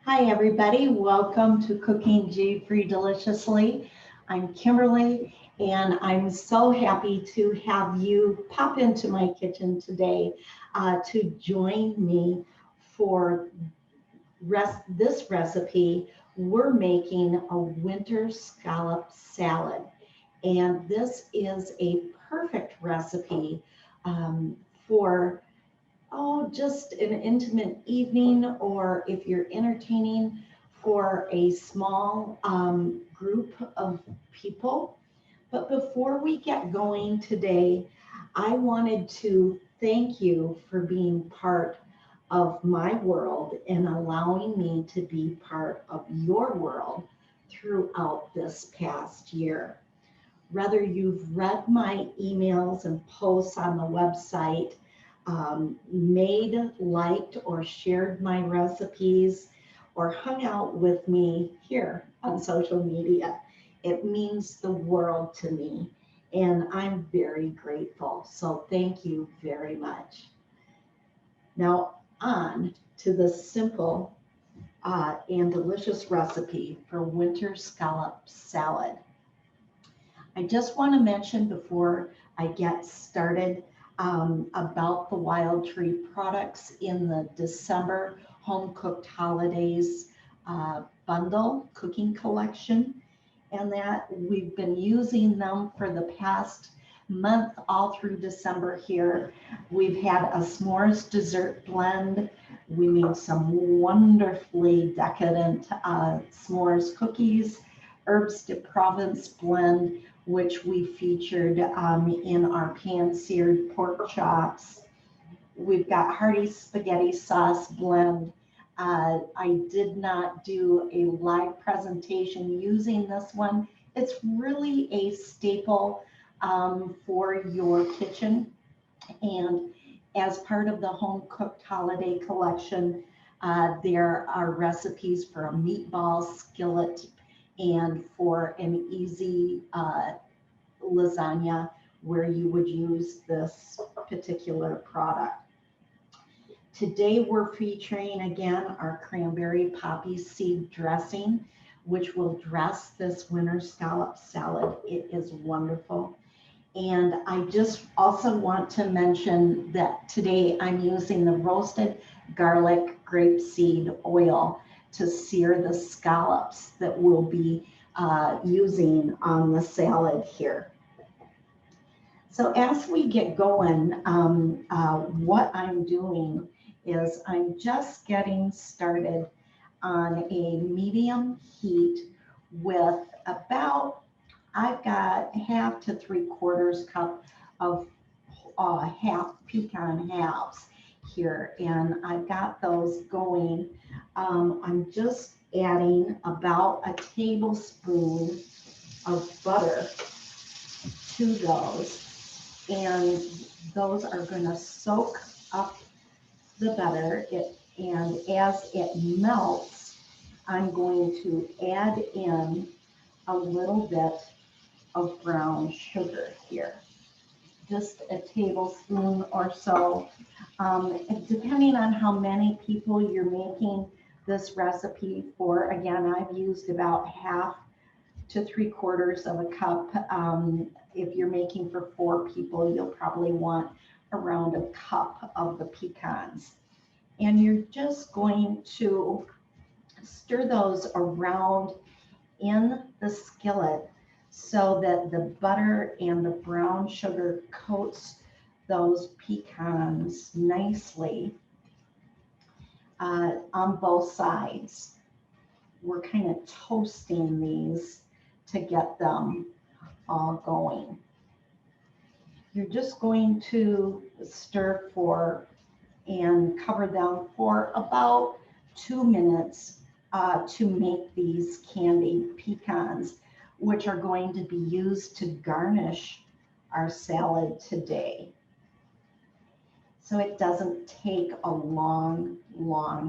Hi, everybody. Welcome to Cooking G-Free Deliciously. I'm Kimberly, and I'm so happy to have you pop into my kitchen today to join me for this recipe. We're making a winter scallop salad, and this is a perfect recipe for just an intimate evening, or if you're entertaining for a small group of people. But before we get going today, I wanted to thank you for being part of my world and allowing me to be part of your world throughout this past year. Whether you've read my emails and posts on the website, made, liked, or shared my recipes, or hung out with me here on social media, it means the world to me. And I'm very grateful. So thank you very much. Now, on to the simple and delicious recipe for winter scallop salad. I just want to mention before I get started about the Wildtree products in the December Home Cooked Holidays bundle cooking collection, and that we've been using them for the past month all through December here. We've had a s'mores dessert blend. We made some wonderfully decadent s'mores cookies, herbs de Provence blend, which we featured in our pan-seared pork chops. We've got hearty spaghetti sauce blend. I did not do a live presentation using this one. It's really a staple for your kitchen. And as part of the home cooked holiday collection, there are recipes for a meatball skillet and for an easy lasagna where you would use this particular product. Today we're featuring again our cranberry poppy seed dressing, which will dress this winter scallop salad. It is wonderful. And I just also want to mention that today I'm using the roasted garlic grapeseed oil to sear the scallops that we'll be using on the salad here. So as we get going, what I'm doing is I'm just getting started on a medium heat with about, I've got 1/2 to 3/4 cup of half pecan halves here, and I've got those going. I'm just adding about a tablespoon of butter to those, and those are going to soak up the butter. And as it melts, I'm going to add in a little bit of brown sugar here, just a tablespoon or so. Depending on how many people you're making this recipe for, again, I've used about 1/2 to 3/4 of a cup. If you're making for 4 people, you'll probably want around a cup of the pecans. And you're just going to stir those around in the skillet so that the butter and the brown sugar coats those pecans nicely on both sides. We're kind of toasting these to get them all going. You're just going to stir for and cover them for about 2 minutes to make these candied pecans, which are going to be used to garnish our salad today. So it doesn't take a long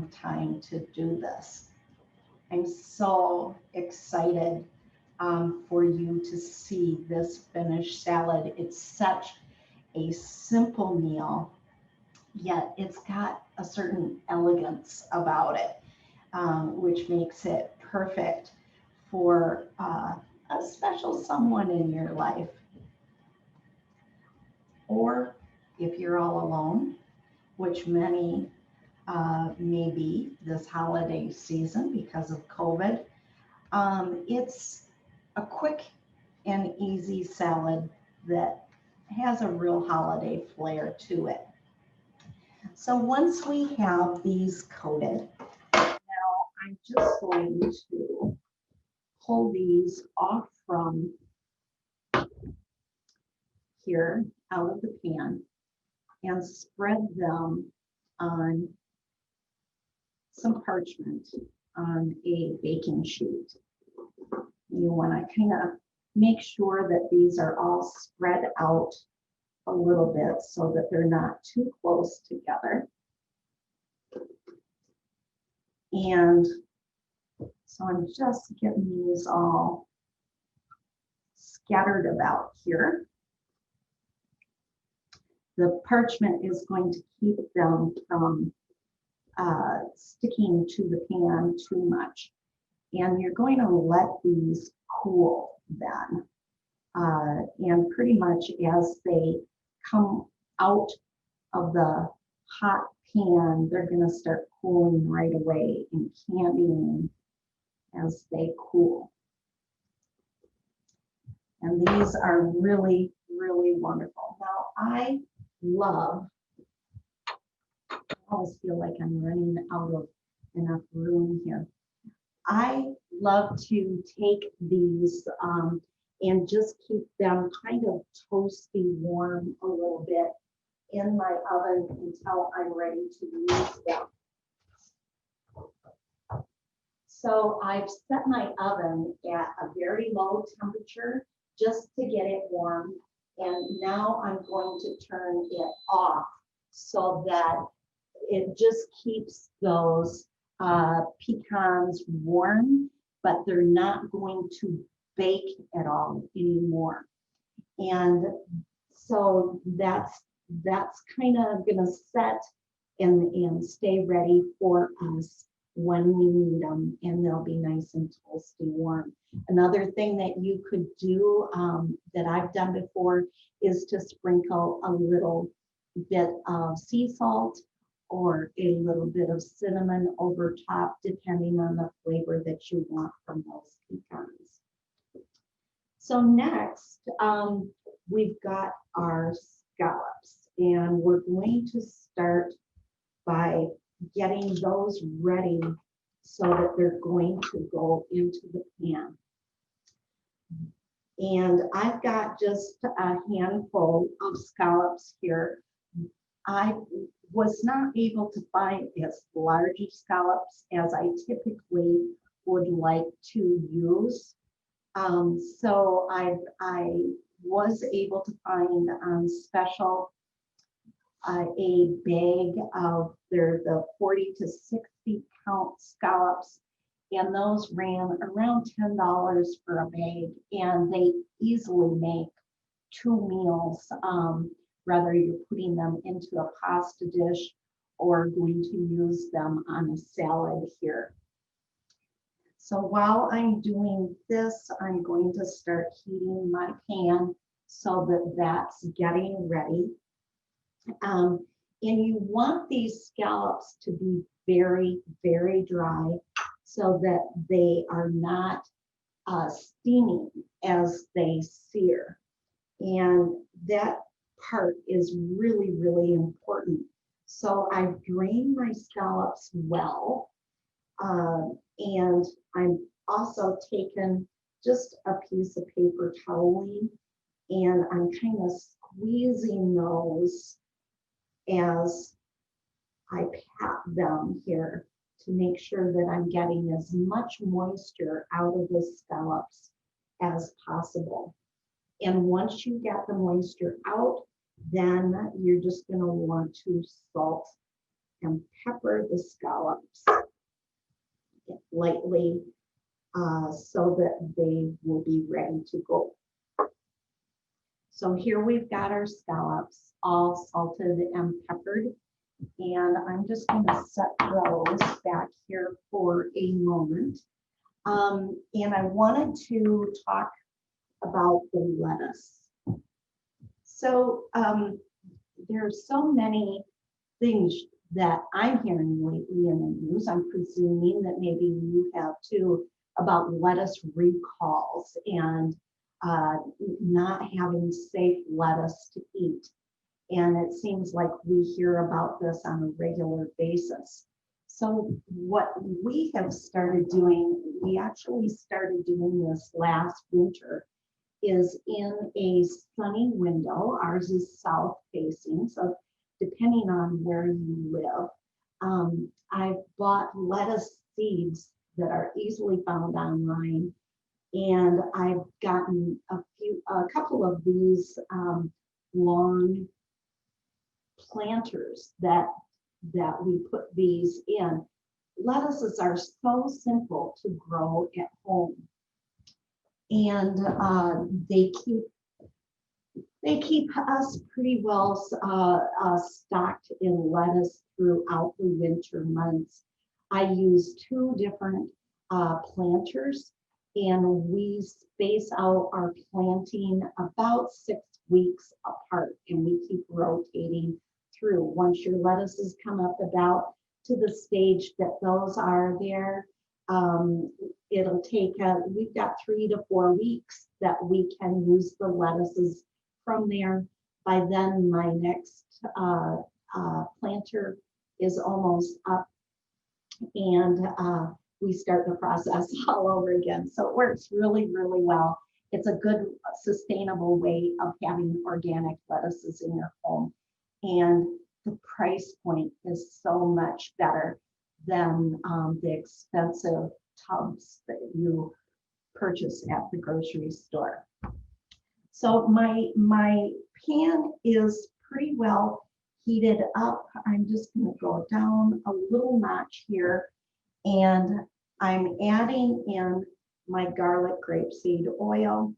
time to do this. I'm so excited for you to see this finished salad. It's such a simple meal, yet it's got a certain elegance about it. which makes it perfect for a special someone in your life. Or if you're all alone, which many may be this holiday season because of COVID, it's a quick and easy salad that has a real holiday flair to it. So once we have these coated, now I'm just going to pull these off from here out of the pan and spread them on some parchment on a baking sheet. You want to kind of make sure that these are all spread out a little bit so that they're not too close together. And so I'm just getting these all scattered about here. The parchment is going to keep them from sticking to the pan too much. And you're going to let these cool then. And pretty much as they come out of the hot pan, they're going to start cooling right away and candying as they cool. And these are really, really wonderful. Now, I always feel like I'm running out of enough room here. I love to take these and just keep them kind of toasty warm a little bit in my oven until I'm ready to use them. So I've set my oven at a very low temperature just to get it warm. And now I'm going to turn it off so that it just keeps those pecans warm, but they're not going to bake at all anymore. And so that's kind of gonna set and stay ready for us when we need them, and they'll be nice and toasty warm. Another thing that you could do that I've done before is to sprinkle a little bit of sea salt or a little bit of cinnamon over top, depending on the flavor that you want from those pecans. So next, we've got our scallops, and we're going to start by getting those ready so that they're going to go into the pan. And I've got just a handful of scallops here. I was not able to find as large of scallops as I typically would like to use. So I was able to find special a bag of the 40 to 60 count scallops, and those ran around $10 for a bag, and they easily make 2 meals, whether you're putting them into a pasta dish or going to use them on a salad here. So while I'm doing this, I'm going to start heating my pan so that that's getting ready. And you want these scallops to be very, very dry so that they are not steaming as they sear. And that part is really, really important. So I've drained my scallops well. And I'm also taken just a piece of paper toweling, and I'm kind of squeezing those as I pat them here to make sure that I'm getting as much moisture out of the scallops as possible. And once you get the moisture out, then you're just going to want to salt and pepper the scallops lightly so that they will be ready to go. So here we've got our scallops all salted and peppered, And I'm just going to set those back here for a moment. And I wanted to talk about the lettuce. So there's so many things that I'm hearing lately in the news. I'm presuming that maybe you have too, about lettuce recalls and not having safe lettuce to eat. And it seems like we hear about this on a regular basis. So what we have started doing, we actually started doing this last winter, is in a sunny window. Ours is south facing, so depending on where you live, I've bought lettuce seeds that are easily found online, and I've gotten a couple of these long planters that we put these in. Lettuces are so simple to grow at home, and they keep us pretty well stocked in lettuce throughout the winter months. I use two different planters, and we space out our planting about 6 weeks apart, and we keep rotating through. Once your lettuces come up about to the stage that those are there, it'll take, we've got 3 to 4 weeks that we can use the lettuces from there. By then, my next planter is almost up, and we start the process all over again. So it works really, really well. It's a good, sustainable way of having organic lettuces in your home. And the price point is so much better than the expensive tubs that you purchase at the grocery store. So my pan is pretty well heated up. I'm just going to go down a little notch here, and I'm adding in my garlic grapeseed oil.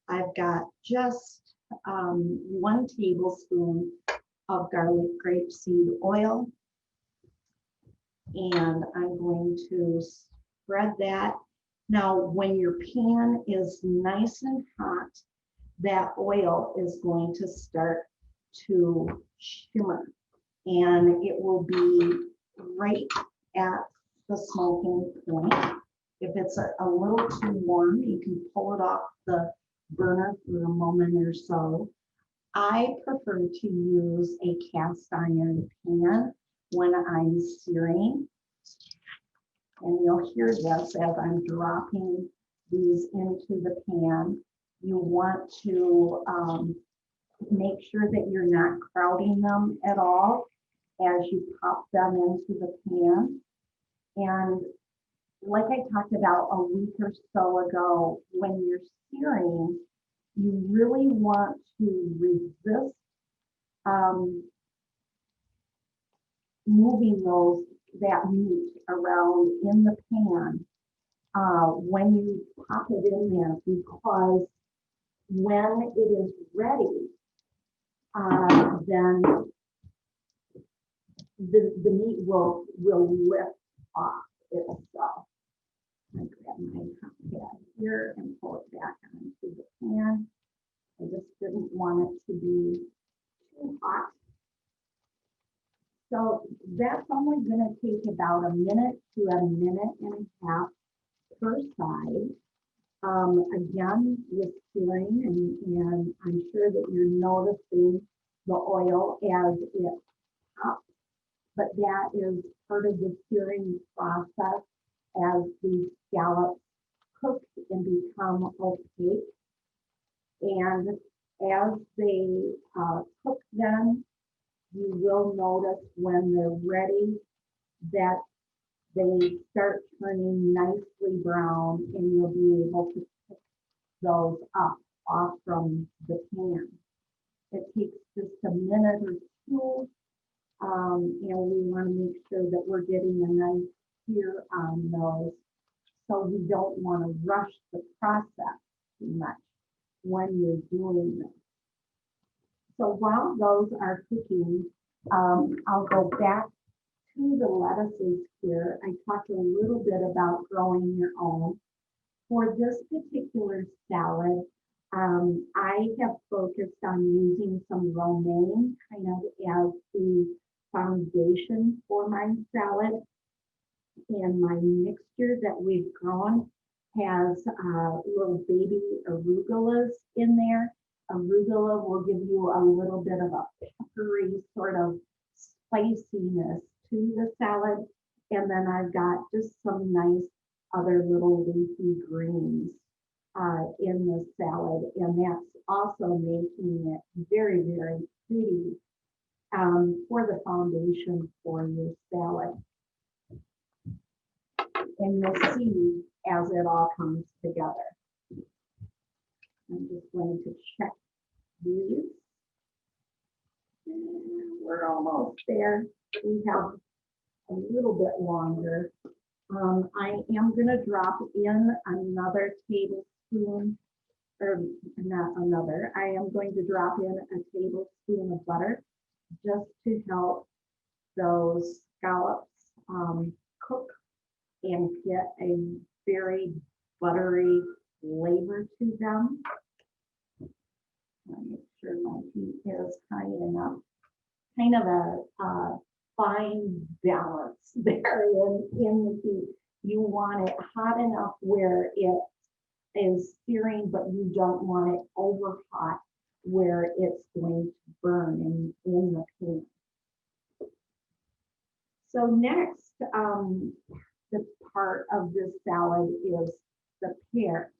I've got just 1 tablespoon of garlic grapeseed oil, and I'm going to spread that. Now, when your pan is nice and hot, that oil is going to start to shimmer, and it will be right at the smoking point. If it's a little too warm, you can pull it off the burner for a moment or so. I prefer to use a cast iron pan when I'm searing, and you'll hear this as I'm dropping these into the pan. You want to make sure that you're not crowding them at all as you pop them into the pan. And like I talked about a week or so ago, when you're searing, you really want to resist moving that meat around in the pan when you pop it in there, because when it is ready, then the meat will lift off itself. I grab my hot pad here and pull it back onto the pan. I just didn't want it to be too hot. So that's only going to take about a minute to a minute and a half per side. Again, with searing, and I'm sure that you're noticing the oil as it pops, but that is part of the searing process as the scallops cook and become opaque. And as they cook them, you will notice when they're ready that they start turning nicely brown, and you'll be able to pick those up off from the pan. It takes just a minute or two, and we want to make sure that we're getting a nice sear on those. So we don't want to rush the process too much when you're doing this. So while those are cooking, I'll go back to the lettuces here. I talked a little bit about growing your own. For this particular salad, I have focused on using some romaine kind of as the foundation for my salad. And my mixture that we've grown has little baby arugulas in there. Arugula will give you a little bit of a peppery sort of spiciness to the salad. And then I've got just some nice other little leafy greens in the salad. And that's also making it very, very pretty for the foundation for your salad. And you'll see as it all comes together. I'm just going to check these. We're almost there. We have a little bit longer. I am going to drop in another tablespoon, or not another, I am going to drop in a tablespoon of butter just to help those scallops cook and get a very buttery flavor to them. I'll make sure my heat is high enough. Kind of a fine balance there in the heat. You want it hot enough where it is searing, but you don't want it over hot where it's going to burn in the pan. So next, the part of this salad is the pears.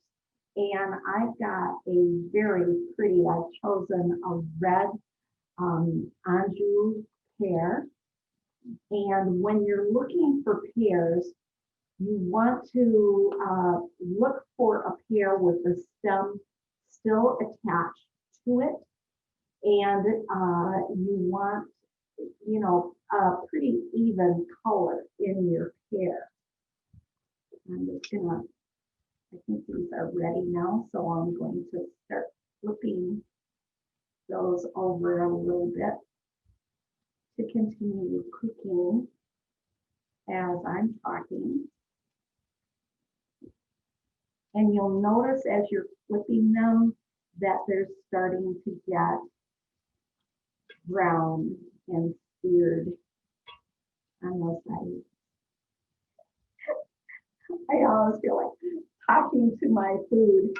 And I've got a very pretty, I've chosen a red Anjou pear. And when you're looking for pears, you want to look for a pear with the stem still attached to it. And you want, you know, a pretty even color in your pear. I'm just gonna, I think these are ready now, so I'm going to start flipping those over a little bit to continue cooking as I'm talking. And you'll notice as you're flipping them that they're starting to get brown and seared on the side. I always feel like talking to my food.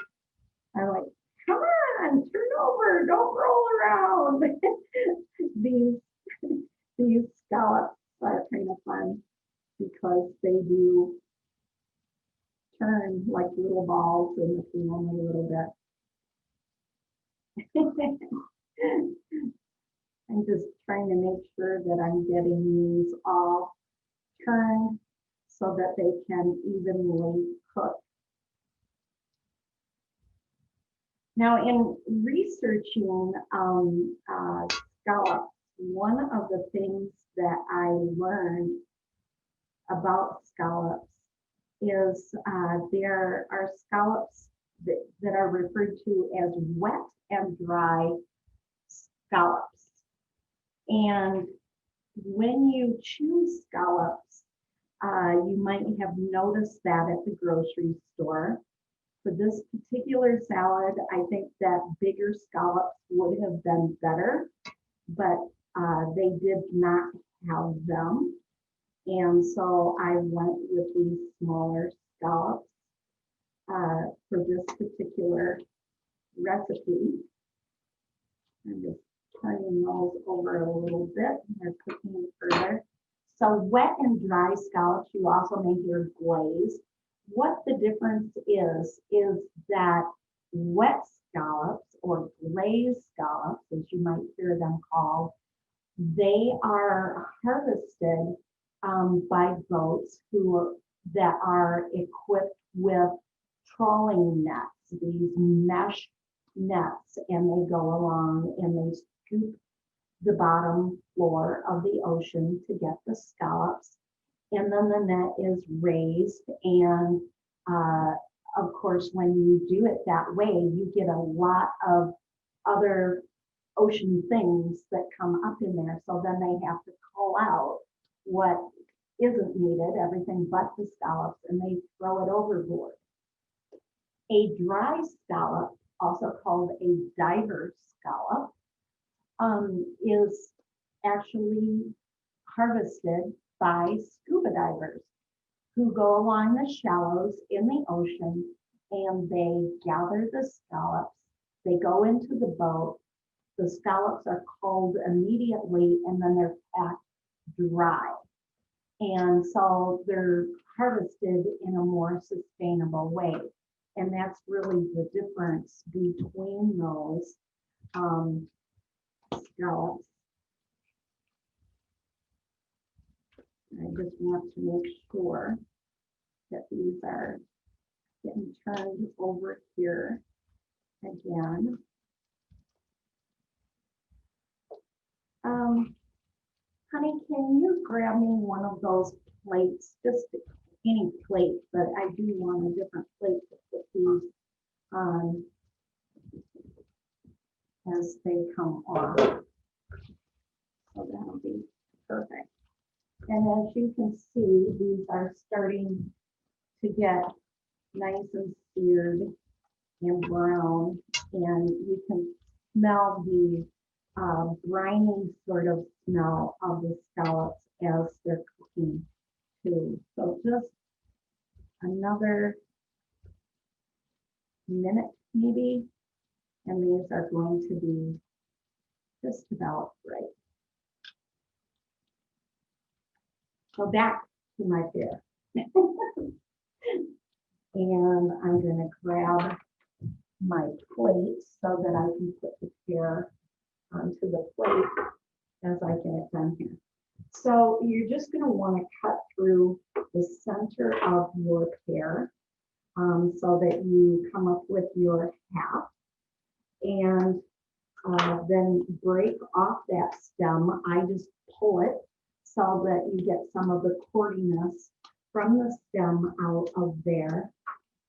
I'm like, come on, turn over, don't roll around. These scallops are kind of fun because they do turn like little balls in the pan a little bit. I'm just trying to make sure that I'm getting these all turned so that they can evenly cook. Now, in researching scallops, one of the things that I learned about scallops is there are scallops that are referred to as wet and dry scallops. And when you choose scallops, you might have noticed that at the grocery store. For this particular salad, I think that bigger scallops would have been better, but they did not have them. And so I went with these smaller scallops for this particular recipe. I'm just turning those over a little bit. They're cooking further. So wet and dry scallops, you also may hear glazed. What the difference is that wet scallops or glazed scallops, as you might hear them called, they are harvested by boats that are equipped with trawling nets, these mesh nets, and they go along and they scoop the bottom floor of the ocean to get the scallops. And then the net is raised. And of course, when you do it that way, you get a lot of other ocean things that come up in there. So then they have to cull out what isn't needed, everything but the scallops, and they throw it overboard. A dry scallop, also called a diver scallop, is actually harvested by scuba divers who go along the shallows in the ocean and they gather the scallops. They go into the boat. The scallops are culled immediately and then they're packed dry. And so they're harvested in a more sustainable way. And that's really the difference between those scallops. I just want to make sure that these are getting turned over here again. Honey, can you grab me one of those plates? Just any plate, but I do want a different plate to put these on as they come off. So that'll be perfect. And as you can see, these are starting to get nice and seared and brown, and you can smell the briny sort of smell of the scallops as they're cooking too. So just another minute maybe, and these are going to be just about right. So back to my pear. And I'm going to grab my plate so that I can put the pear onto the plate as I get it done here. So you're just going to want to cut through the center of your pear so that you come up with your half, and then break off that stem. I just pull it so that you get some of the cordiness from the stem out of there.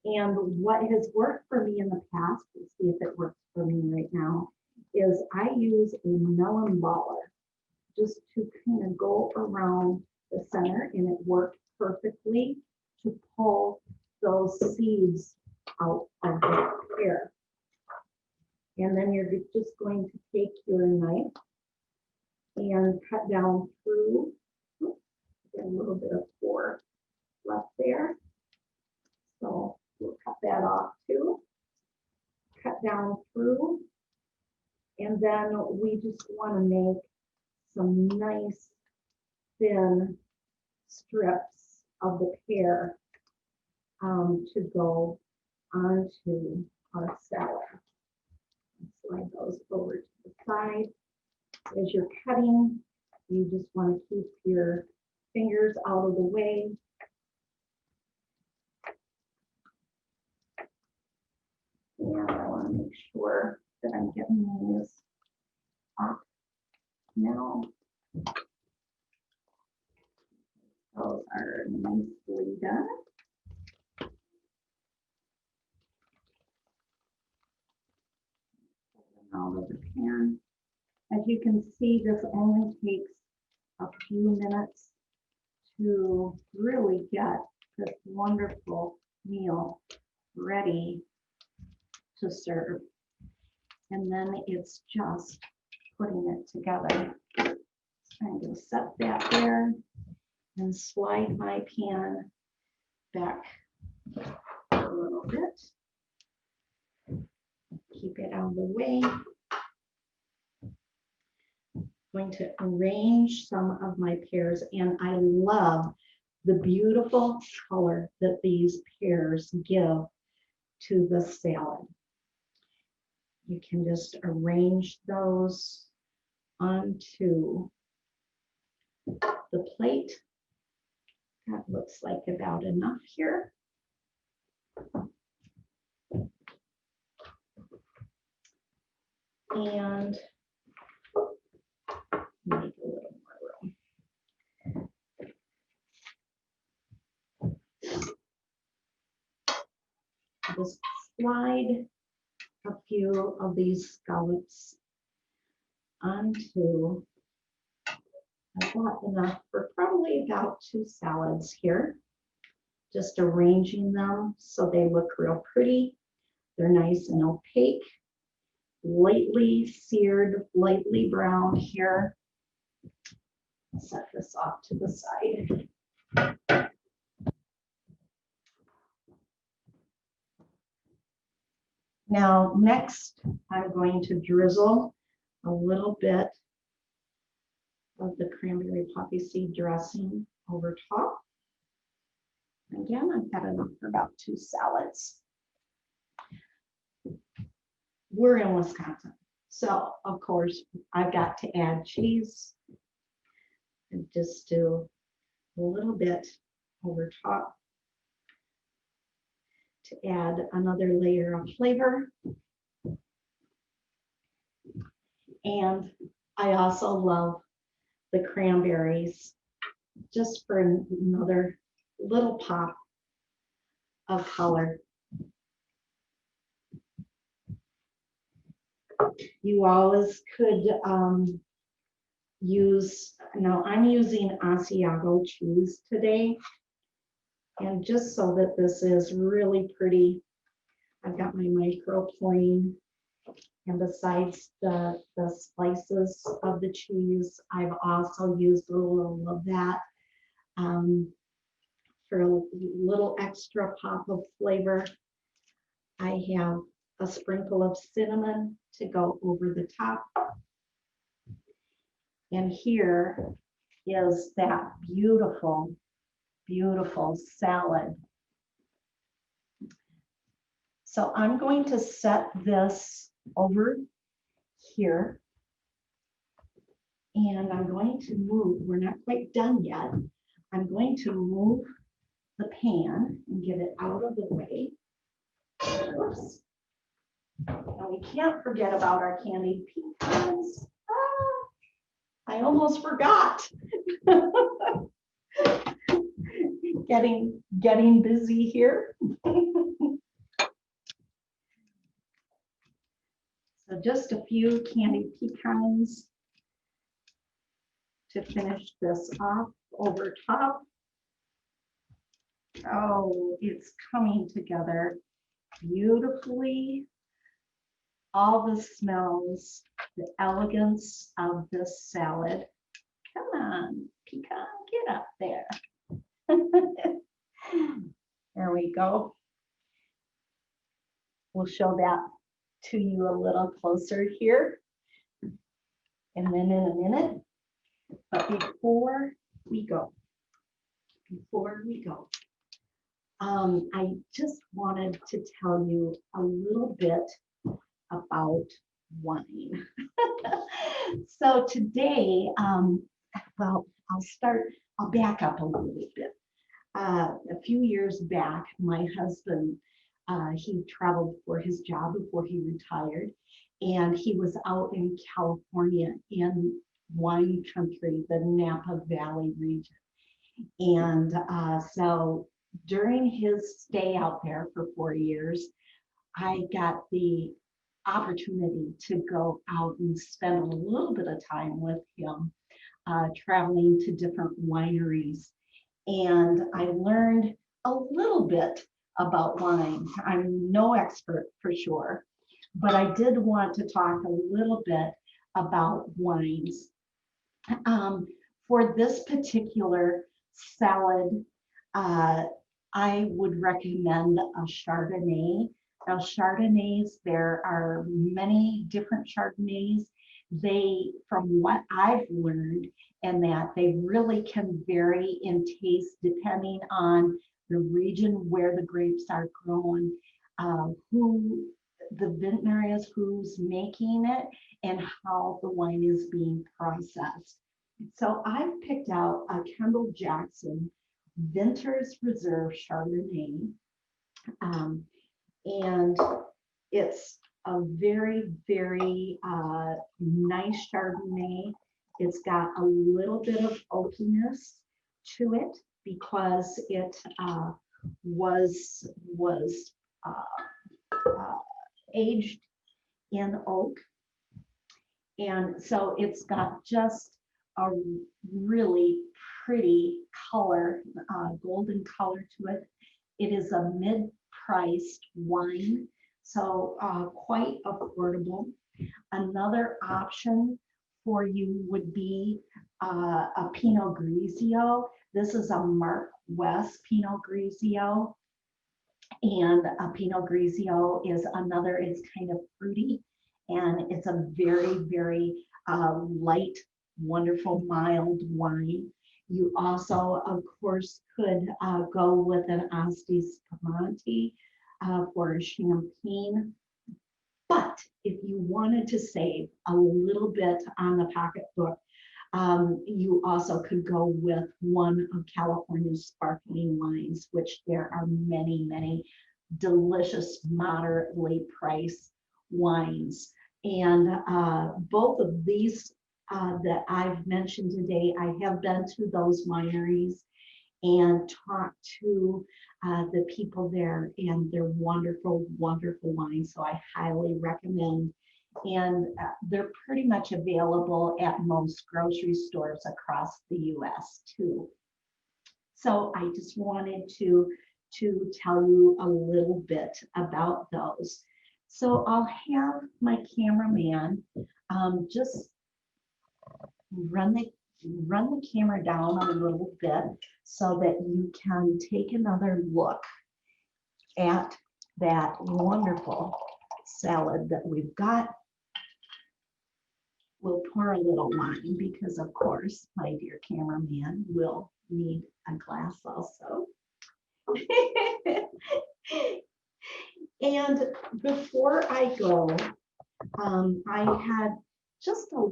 And what has worked for me in the past, let's see if it works for me right now, is I use a melon baller just to kind of go around the center, and it worked perfectly to pull those seeds out of the pear. And then you're just going to take your knife and cut down through. Oops, get a little bit of core left there. So we'll cut that off too. Cut down through. And then we just want to make some nice thin strips of the pear to go onto our salad. Slide those over to the side. As you're cutting, you just want to keep your fingers out of the way. And I want to make sure that I'm getting these off now. Those are nicely done. Out of the pan. As you can see, this only takes a few minutes to really get this wonderful meal ready to serve. And then it's just putting it together. I'm going to set that there and slide my pan back a little bit. Keep it out of the way. Going to arrange some of my pears, and I love the beautiful color that these pears give to the salad. You can just arrange those onto the plate. That looks like about enough here. And make a little more room. Just slide a few of these scallops onto, I've got enough for probably about 2 salads here. Just arranging them so they look real pretty. They're nice and opaque, lightly seared, lightly browned here. Set this off to the side. Now, next, I'm going to drizzle a little bit of the cranberry poppy seed dressing over top. Again, I've got enough for about 2 salads. We're in Wisconsin, so of course, I've got to add cheese and just do a little bit over top to add another layer of flavor. And I also love the cranberries just for another little pop of color. You always could use, now I'm using Asiago cheese today. And just so that this is really pretty, I've got my microplane. And besides the slices of the cheese, I've also used a little of that for a little extra pop of flavor. I have a sprinkle of cinnamon to go over the top. And here is that beautiful, beautiful salad. So I'm going to set this over here. And I'm going to move, we're not quite done yet. I'm going to move the pan and get it out of the way. Oops. And we can't forget about our candied pecans. I almost forgot. Getting busy here. So just a few candied pecans to finish this off over top. Oh, it's coming together beautifully. All the smells, the elegance of this salad. Come on, pecan, get up there. There we go. We'll show that to you a little closer here, and then in a minute. But before we go, I just wanted to tell you a little bit about wine. So today, well, I'll back up a little bit. A few years back, my husband, he traveled for his job before he retired, and he was out in California in wine country, the Napa Valley region. And so during his stay out there for 4 years, I got the opportunity to go out and spend a little bit of time with him, traveling to different wineries. And I learned a little bit about wine. I'm no expert for sure, but I did want to talk a little bit about wines. For this particular salad, I would recommend a Chardonnay. Now, Chardonnays, there are many different Chardonnays. They, from what I've learned, and that they really can vary in taste depending on the region where the grapes are grown, who the vintner is, who's making it, and how the wine is being processed. So I've picked out a Kendall Jackson Vintner's Reserve Chardonnay. And it's a very, very nice Chardonnay. It's got a little bit of oakiness to it because it was aged in oak. And so it's got just a really pretty color, golden color to it. It is a mid-priced wine, so quite affordable. Another option for you would be a Pinot Grigio. This is a Mark West Pinot Grigio. And a Pinot Grigio is another, it's kind of fruity, and it's a very, very light, wonderful, mild wine. You also, of course, could go with an Asti Spumante for a champagne. But if you wanted to save a little bit on the pocketbook, you also could go with one of California's sparkling wines, which there are many, many delicious, moderately priced wines. And both of these that I've mentioned today, I have been to those wineries and talked to the people there, and they're wonderful, wonderful wines. So I highly recommend. And they're pretty much available at most grocery stores across the US too. So I just wanted to tell you a little bit about those. So I'll have my cameraman just run the camera down a little bit so that you can take another look at that wonderful salad that we've got. We'll pour a little wine because, of course, my dear cameraman will need a glass also. And before I go, I had just a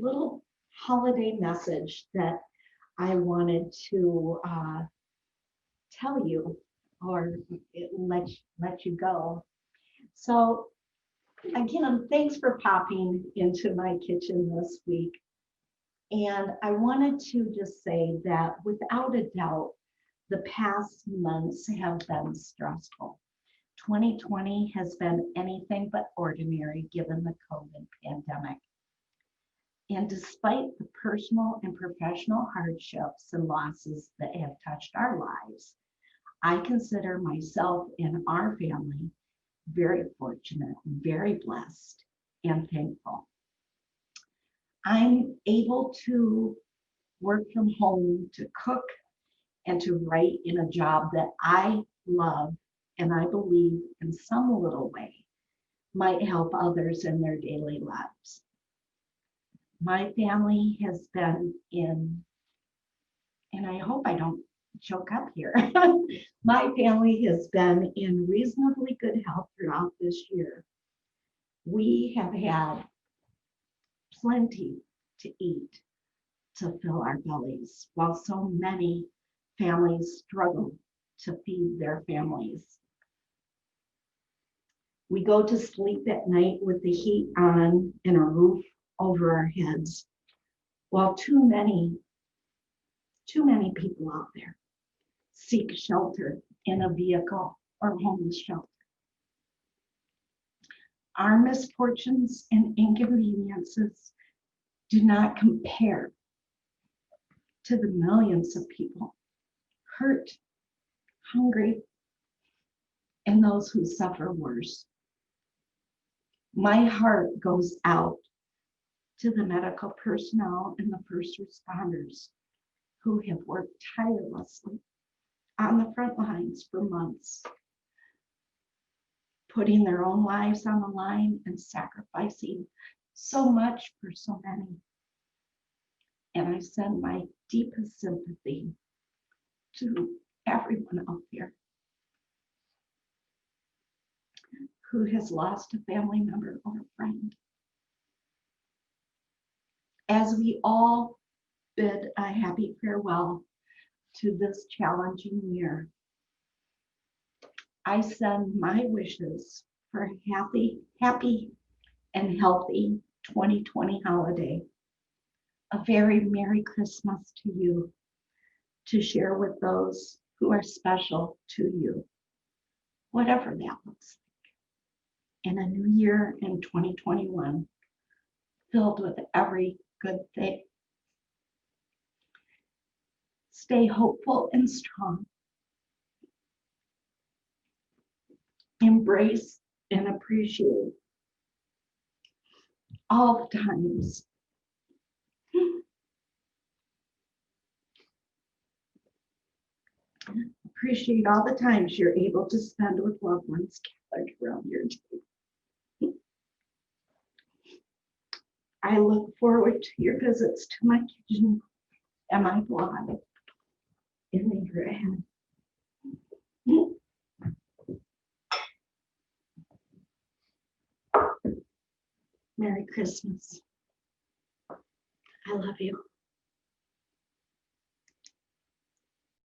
little holiday message that I wanted to tell you or let you go. So again, thanks for popping into my kitchen this week. And I wanted to just say that without a doubt, the past months have been stressful. 2020 has been anything but ordinary given the COVID pandemic. And despite the personal and professional hardships and losses that have touched our lives, I consider myself and our family very fortunate, very blessed, and thankful. I'm able to work from home, to cook, and to write in a job that I love and I believe in some little way might help others in their daily lives. My family has been in, and I hope I don't choke up here, my family has been in reasonably good health throughout this year. We have had plenty to eat to fill our bellies, while so many families struggle to feed their families. We go to sleep at night with the heat on and a roof over our heads, while too many people out there seek shelter in a vehicle or homeless shelter. Our misfortunes and inconveniences do not compare to the millions of people hurt, hungry, and those who suffer worse. My heart goes out to the medical personnel and the first responders who have worked tirelessly on the front lines for months, putting their own lives on the line and sacrificing so much for so many. And I send my deepest sympathy to everyone out there who has lost a family member or a friend. As we all bid a happy farewell to this challenging year, I send my wishes for a happy and healthy 2020 holiday. A very Merry Christmas to you, to share with those who are special to you, whatever that looks like. And a new year in 2021. filled with every good thing. Stay hopeful and strong. Embrace and appreciate all the times. Appreciate all the times you're able to spend with loved ones gathered around your table. I look forward to your visits to my kitchen and my blog in the year ahead. Merry Christmas. I love you.